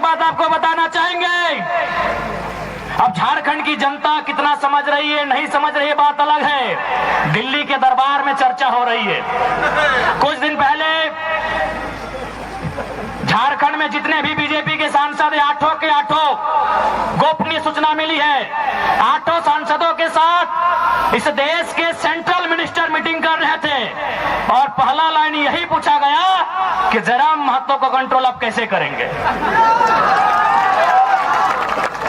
बात आपको बताना चाहेंगे, अब झारखंड की जनता कितना समझ रही है नहीं समझ रही है बात अलग है। दिल्ली के दरबार में चर्चा हो रही है। कुछ दिन पहले झारखंड में जितने भी बीजेपी के सांसद हैं, आठों के आठों गोपनीय सूचना मिली है, आठों सांसदों के साथ इस देश के सेंट्रल मिनिस्टर मीटिंग कर रहे थे और पहला लाइन यही पूछा गया कि जयराम महतो को कंट्रोल अब कैसे करेंगे।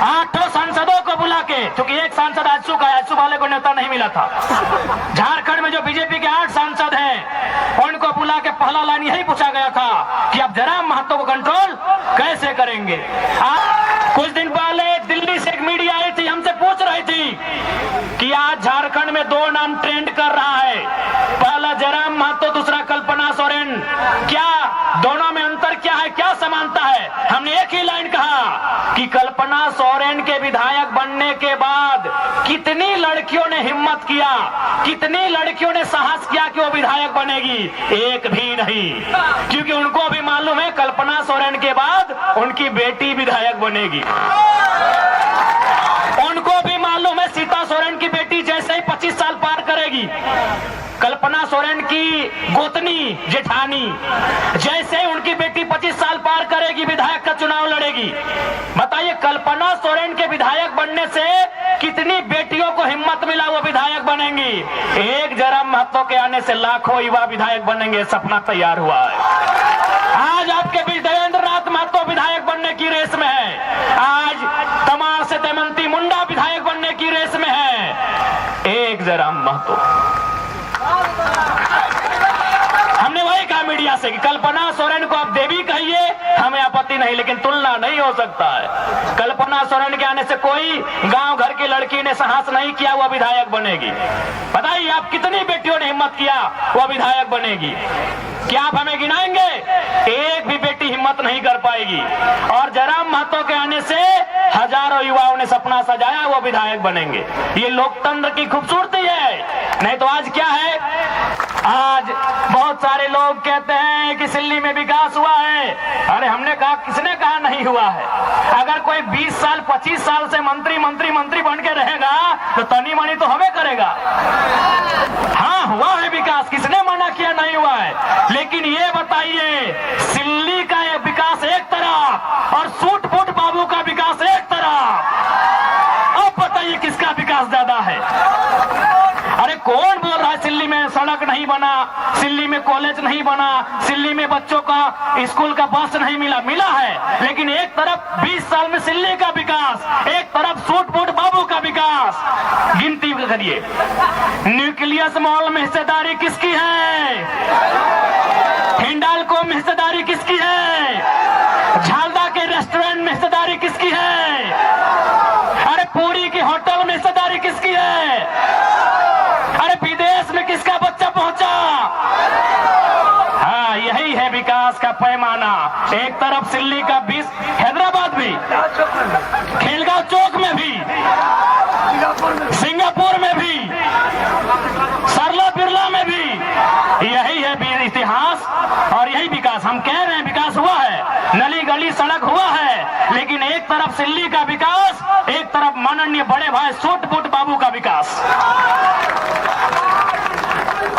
आठों सांसदों को बुला के, क्योंकि एक सांसद आजसू का, आजसू वाले को नेता नहीं मिला था। झारखंड में जो बीजेपी के 8 सांसद हैं उनको बुला के पहला लाइन यही पूछा गया था कि अब जयराम महतो को कंट्रोल कैसे करेंगे। कुछ दिन पहले दिल्ली से एक मीडिया आई थी, हमसे पूछ रही थी कि आज झारखंड में 2 नाम ट्रेंड कर रहा है, पहला जयराम महतो, दूसरा कल्पना सोरेन। क्या दोनों में अंतर क्या है, क्या समानता है? हमने एक ही लाइन कहा कि कल्पना सोरेन के विधायक बनने के बाद कितनी लड़कियों ने हिम्मत किया, कितनी लड़कियों ने साहस किया कि वो विधायक बनेगी? एक भी नहीं, क्योंकि उनको भी मालूम है कल्पना सोरेन के बाद उनकी बेटी विधायक बनेगी। उनको भी मालूम है सीता सोरेन की बेटी जैसे ही 25 साल पार करेगी, कल्पना सोरेन की गोतनी जेठानी जैसे ही उनकी बेटी 25 साल पार करेगी, विधायक का चुनाव लड़ेगी। बताइए, कल्पना सोरेन के विधायक बनने से कितनी बेटियों को हिम्मत मिला, वो विधायक बनेंगी। एक जयराम महतो के आने से लाखों युवा विधायक बनेंगे, सपना तैयार हुआ है। आज आपके बीच देवेंद्र नाथ महतो विधायक बनने की रेस में है, आज तमार से तेमंती मुंडा विधायक बनने की रेस में है। एक जयराम महतो। हमने वही कहा मीडिया से कि कल्पना सोरेन को आप देवी कहिए, हमें आपत्ति नहीं, लेकिन तुलना नहीं हो सकता है। कल्पना सोरेन के आने से कोई गांव घर की लड़की ने साहस नहीं किया वो विधायक बनेगी। बताइए आप कितनी बेटियों ने हिम्मत किया वो विधायक बनेगी? क्या आप हमें गिनाएंगे? एक भी बेटी हिम्मत नहीं कर पाएगी। और जयराम महतो के आने से हजारों युवाओं ने सपना सजाया वो विधायक बनेंगे। ये लोकतंत्र की खूबसूरती है। नहीं तो आज क्या है, आज बहुत सारे लोग कहते हैं कि सिल्ली में विकास हुआ है। अरे हमने कहा, किसने कहा नहीं हुआ है? अगर कोई 20 साल 25 साल से मंत्री बन के रहेगा तो तनी मनी तो हमें करेगा। हाँ, हुआ है विकास, किसने मना किया नहीं हुआ है। लेकिन ये बताइए, सिल्ली का ये विकास एक तरफ और सूट फूट बाबू का विकास एक तरफ। अब बताइए किसका विकास ज्यादा है? अरे कौन बोल रहा है सिल्ली में सड़क नहीं बना, सिल्ली में कॉलेज नहीं बना, सिल्ली में बच्चों का स्कूल का बस नहीं मिला है। लेकिन एक तरफ 20 साल में सिल्ली का विकास, एक तरफ सूट फूट बाबू का विकास। गिनती करिए, न्यूक्लियस मॉल में हिस्सेदारी किसकी है? हिंडाल्को में हिस्सेदारी किसकी है? झालदा के रेस्टोरेंट में हिस्सेदारी किसकी है? अरे पूरी की होटल में हिस्सेदारी किसकी है? अरे विदेश में किसका बच्चा पहुंचा? हाँ, यही है विकास का पैमाना। एक तरफ सिल्ली का 20, हैदराबाद भी, खेलगांव चौक में भी, सिंगापुर में भी, सरला बिरला में भी, यही है इतिहास और यही विकास। हम कह रहे हैं विकास हुआ है, नली गली सड़क हुआ है, लेकिन एक तरफ सिल्ली का विकास, एक तरफ माननीय बड़े भाई सूट फूट बाबू का विकास।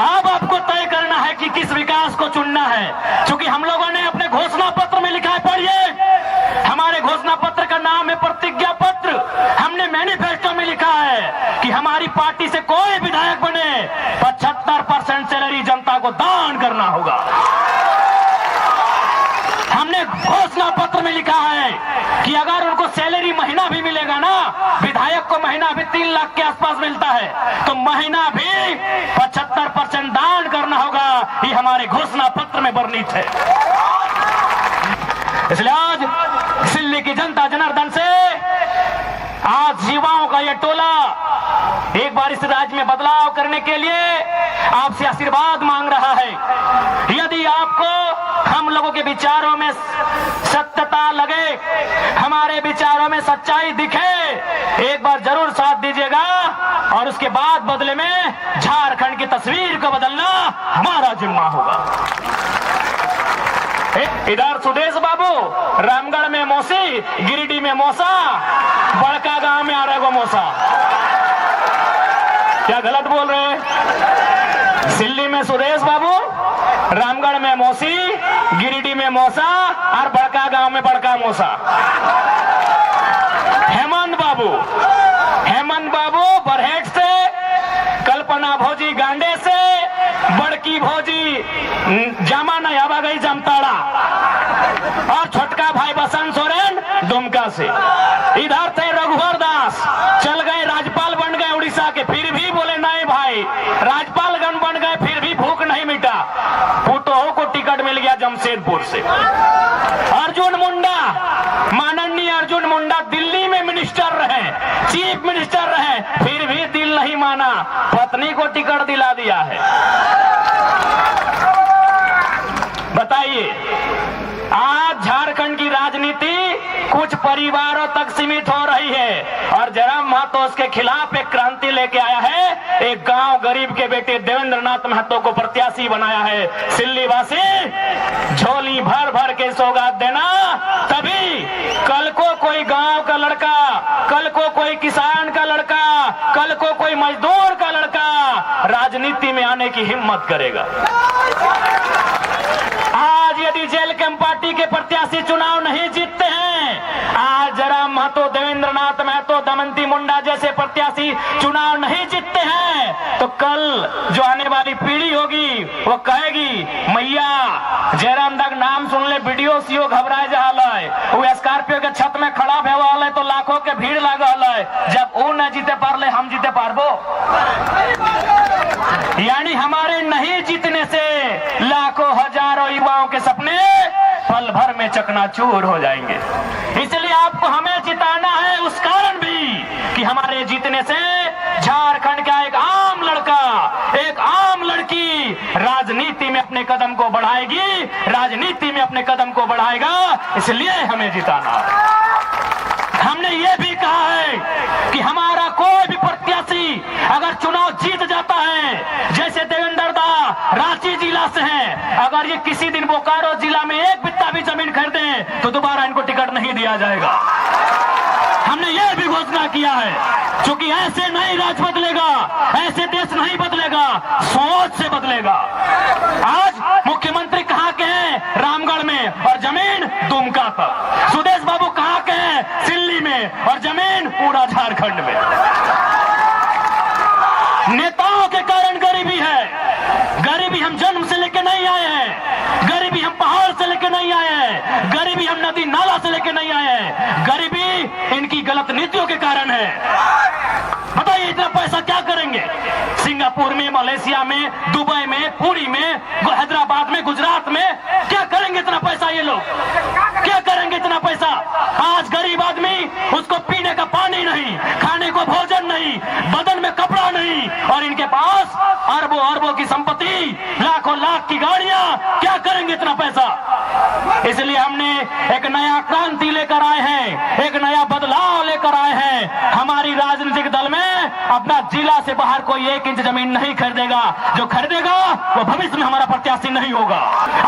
अब आपको तय करना है कि किस विकास को चुनना है, क्योंकि हम लोगों ने अपने घोषणा पत्र में लिखा है, पढ़िए, हमारे घोषणा पत्र का नाम है प्रतिज्ञा पत्र। हमने मैनिफेस्टो में लिखा है कि हमारी पार्टी से कोई विधायक बने 75% सैलरी जनता को दान करना होगा। हमने घोषणा पत्र में लिखा है कि अगर उनको सैलरी महीना भी मिलेगा ना, विधायक को महीना भी 3 लाख के आसपास मिलता है, तो महीना भी 75% दान करना होगा। ये हमारे घोषणा पत्र में वर्णित है। इसलिए आज सिल्ली की जनता जनार्दन से, आज युवाओं का यह टोला एक बार इस राज्य में बदलाव करने के लिए आपसे आशीर्वाद मांग रहा है। यदि आपको हम लोगों के विचारों में सत्यता लगे, हमारे विचारों में सच्चाई दिखे, एक बार जरूर साथ दीजिएगा और उसके बाद बदले में झारखंड की तस्वीर को बदलना हमारा जिम्मा होगा। इधर सुदेश बाबू, रामगढ़ में मौसी, गिरिडीह में मौसा, बड़का गांव में आरेगो मौसा। क्या गलत बोल रहे हैं? सिल्ली में सुदेश बाबू, रामगढ़ में मौसी, गिरिडीह में मौसा और बड़का गांव में बड़का मौसा। हेमंत बाबू बरहेट से, कल्पना भौजी गांडे से, बड़की भौजी जामा नयाबा गई जमताड़ा और छोटका भाई बसंत सोरेन दुमका से। इधर थे रघुवर दास, चल गए राज्यपाल बन गए उड़ीसा के, फिर भी बोले नहीं भाई राज्यपालगण बन गए फिर भी भूख नहीं मिटा। पुतोह को टिकट मिल गया जमशेदपुर से। अर्जुन मुंडा, माननीय अर्जुन मुंडा दिल्ली में मिनिस्टर रहे, चीफ मिनिस्टर रहे, फिर भी दिल नहीं माना, पत्नी को टिकट दिला दिया है। बताइए, आज झारखंड की राजनीति कुछ परिवारों तक सीमित हो रही है और जयराम महतो उसके खिलाफ एक क्रांति लेके आया है। एक गांव गरीब के बेटे देवेंद्र नाथ महतो को प्रत्याशी बनाया है। सिल्ली वासी झोली भर भर के सौगात देना, तभी कल को कोई गांव का लड़का, कल को कोई किसान का लड़का, कल को कोई मजदूर का लड़का राजनीति में आने की हिम्मत करेगा। आज यदि जेल कैंप पार्टी के प्रत्याशी चुनाव नहीं जीतते हैं, आज जयराम महतो, देवेंद्र नाथ महतो, दमयंती मुंडा जैसे प्रत्याशी चुनाव नहीं जीतते हैं, तो कल जो आने वाली पीढ़ी होगी वो कहेगी मैया जयराम दाग नाम सुन ले वीडियो सीओ घबराए जा है, वो स्कॉर्पियो के छत में खड़ा भेवा तो लाखों के भीड़ लागल है, जब वो न जीते पारले हम जीते पारबो। यानी हमारे नहीं जीतने से लाखों हजारों युवाओं के सपने पल भर में चकनाचूर हो जाएंगे। इसलिए आपको हमें जिताना है, उस कारण भी कि हमारे जीतने से झारखंड का एक आम लड़का, एक आम लड़की राजनीति में अपने कदम को बढ़ाएगी, राजनीति में अपने कदम को बढ़ाएगा, इसलिए हमें जिताना है। हमने ये भी कहा है कि हमारा कोई भी प्रत्याशी अगर चुनाव जीत जाता है, जैसे देवेंद्र दा रांची जिला से हैं, अगर ये किसी दिन बोकारो जिला में एक बित्ता भी जमीन खरीदे तो दोबारा इनको टिकट नहीं दिया जाएगा। हमने ये भी घोषणा किया है, क्योंकि ऐसे नहीं राज बदलेगा, ऐसे देश नहीं बदलेगा, सोच से बदलेगा। आज मुख्यमंत्री कहाँ के हैं? रामगढ़ में, और जमीन दुमका तक। सुदेश बाबू कहाँ के हैं? सिल्ली में, और जमीन पूरा झारखंड में। नेताओं के कारण गरीबी है। गरीबी हम जन्म से लेके नहीं आए हैं, गरीबी हम पहाड़ से लेके नहीं आए हैं, गरीबी हम नदी नाला से लेके नहीं आए हैं, गरीबी इनकी गलत नीतियों के कारण है। बताइए इतना पैसा क्या करेंगे? सिंगापुर में, मलेशिया में, दुबई में, पुरी में, हैदराबाद में, गुजरात में क्या करेंगे इतना पैसा? ये लोग क्या करेंगे इतना पैसा? आज गरीब आदमी, उसको पीने का पानी नहीं, खाने को भोजन नहीं, बदन में कपड़ा नहीं, और इनके पास अरबों अरबों की संपत्ति, लाखों लाख की गाड़ियां, क्या करेंगे इतना पैसा? इसलिए हमने एक नया क्रांति लेकर आए हैं, एक नया बदलाव लेकर आए हैं। हमारी राजनीतिक दल में अपना जिला से बाहर कोई 1 इंच जमीन नहीं खरीदेगा। जो खरीदेगा वो भविष्य में हमारा प्रत्याशी नहीं होगा।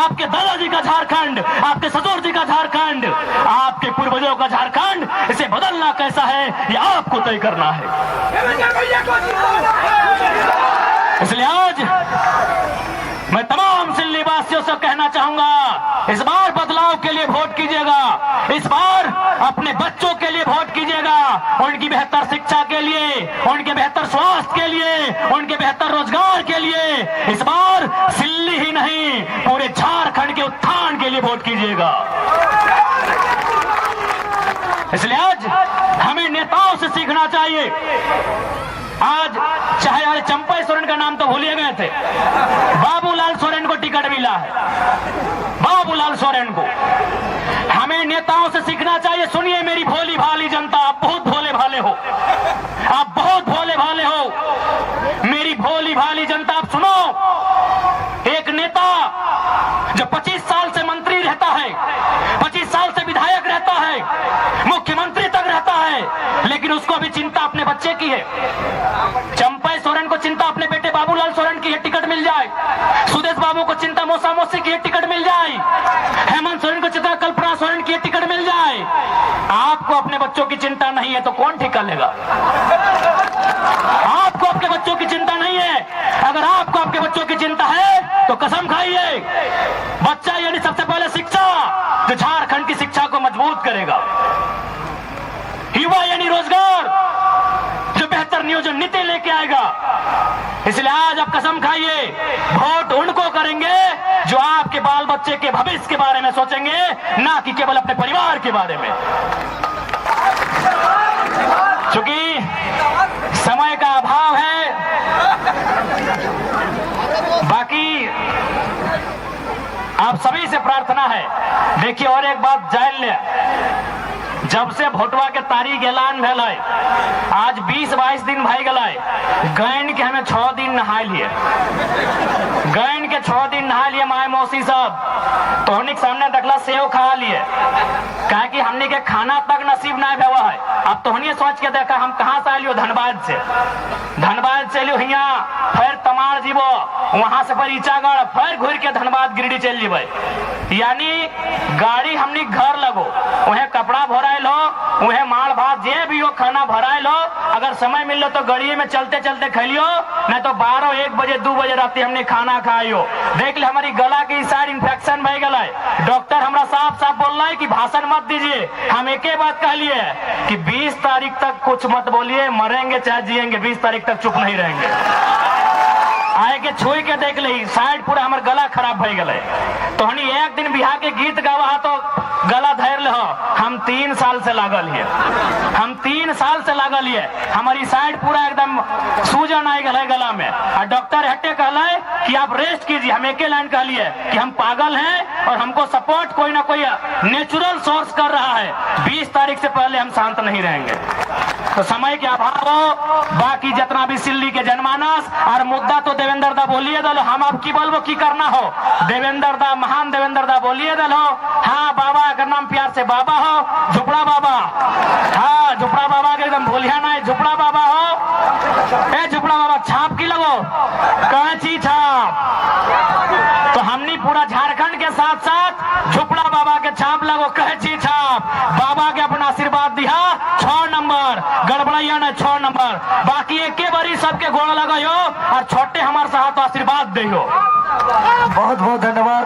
आपके दादाजी का झारखंड, आपके ससुर जी का झारखंड, आपके पूर्वजों का झारखंड, इसे बदलना कैसा है ये आपको तय करना है। इसलिए आज मैं तमाम सिल्ली वासियों से कहना चाहूंगा, इस बार बदलाव के लिए वोट कीजिएगा, इस बार अपने बच्चों के लिए वोट कीजिएगा, उनकी बेहतर शिक्षा के लिए, उनके बेहतर स्वास्थ्य के लिए, उनके बेहतर रोजगार के लिए। इस बार सिल्ली ही नहीं पूरे झारखंड के उत्थान के लिए वोट कीजिएगा। इसलिए आज हमें नेताओं से सीखना चाहिए। आज चाहे आज चंपई सोरेन का नाम तो भूलिए गए थे, बाबूलाल सोरेन को टिकट मिला है, बाबूलाल सोरेन को। हमें नेताओं से सीखना चाहिए। सुनिए मेरी भोली भाली जनता, आप बहुत भोले भाले हो, आप बहुत भोले भाले हो। मेरी भोली भाली जनता, आप सुनो। एक नेता जो 25 साल से मंत्री रहता है, 25 साल से विधायक रहता है, मुख्यमंत्री तक रहता है, लेकिन उसको भी चिंता अपने बच्चे की है। चंपई सोरेन को चिंता अपने बेटे बाबूलाल सोरेन की है, टिकट मिल जाए, सुदेश बाबू को चिंता मौसा मौसी की टिकट मिल जाए, हेमंत सोरेन को चिंता कल्पना सोरेन की टिकट मिल जाए। आपको अपने बच्चों की चिंता नहीं है तो कौन ठीक कर लेगा? आपको अपने बच्चों की चिंता नहीं है, अगर आपको आपके बच्चों की चिंता है तो कसम खाइए, बच्चा यानी सबसे पहले शिक्षा जो झारखंड की शिक्षा को मजबूत करेगा, युवा यानी रोजगार जो बेहतर नियोजन नीति लेके आएगा। इसलिए आज आप कसम खाइए, वोट उनको करेंगे जो आपके बाल बच्चे के भविष्य के बारे में सोचेंगे, ना कि केवल अपने परिवार के बारे में। क्योंकि समय का अभाव है, बाकी आप सभी से प्रार्थना है। देखिए और एक बात जान ले, जब से भोटवा के तारीख ऐलान भेल है, आज 20-22 दिन भाई गल है, गैन के हमें 6 दिन नहाय लिए, गैन के 6 दिन नहा लिए माए मौसी सब, तोहनी के सामने देखला सेव खा लिए, कहा कि हमने के खाना तक नसीब ना भेवा है। अब तोहनी सोच के देखा हम कहाँ से आलियो, धनबाद से, धनबाद से लियो हियाँ, फिर तमाड़ जीवो, वहां से फिर ईचागढ़, फिर घूर के धनबाद गिरिडीह चल जीवे, यानी गाड़ी हमने घर लगो, वह कपड़ा भराए लो, वह माल भात जे भी हो खाना भराए लो, अगर समय मिल लो तो गाड़ी में चलते चलते खेलियो, नहीं तो 12-1 बजे 2 बजे रात हमने खाना खाइयो। देख ले हमारी गला की साइड इन्फेक्शन भय गला है, डॉक्टर हमारा साफ साफ बोल रहा है कि भाषण मत दीजिए। हम एक ही बात कह लिए कि 20 तारीख तक कुछ मत बोलिए, मरेंगे चाहे जिएंगे, 20 तारीख तक चुप नहीं रहेंगे। आए के छुई के देख ली साइड पूरा हमारे गला खराब भय गए, तो हनी एक दिन बिहार के गीत गावा तो गला धैर ले, हम 3 साल से लागल है, हम 3 साल से लागल है, हमारी साइड पूरा एकदम सूजन आ गए गला में, और डॉक्टर हटे कहला कि आप रेस्ट कीजिए। हम एक लाइन कह लिए कि हम पागल हैं और हमको सपोर्ट कोई ना कोई नेचुरल सोर्स कर रहा है, 20 तारीख से पहले हम शांत नहीं रहेंगे। तो समय के अभाव हो, बाकी जितना भी सिल्ली के जनमानस और मुद्दा तो देवेंद्र दा बोलिए दलो, हम अब की बोलबो की करना हो, देवेंद्र दा महान देवेंद्र दा बोलिए दलो। हाँ बाबा, अगर नाम प्यार से बाबा हो, झुपड़ा बाबा, हाँ झुपड़ा बाबा के एकदम भूलिया ना, झुपड़ा बाबा हो, ए झुपड़ा बाबा छाप की लगो, कैंची छाप, तो हमने पूरा झारखंड के साथ साथ झुपड़ा बाबा के छाप लगो, कैंची छाप, बाबा के अपना आशीर्वाद दिया 6 नंबर, गड़बड़ैया ने 6 नंबर, बाकी एक बारी सबके गोड़ लगायो और छोटे हमारे साथ आशीर्वाद दियो। बहुत बहुत धन्यवाद।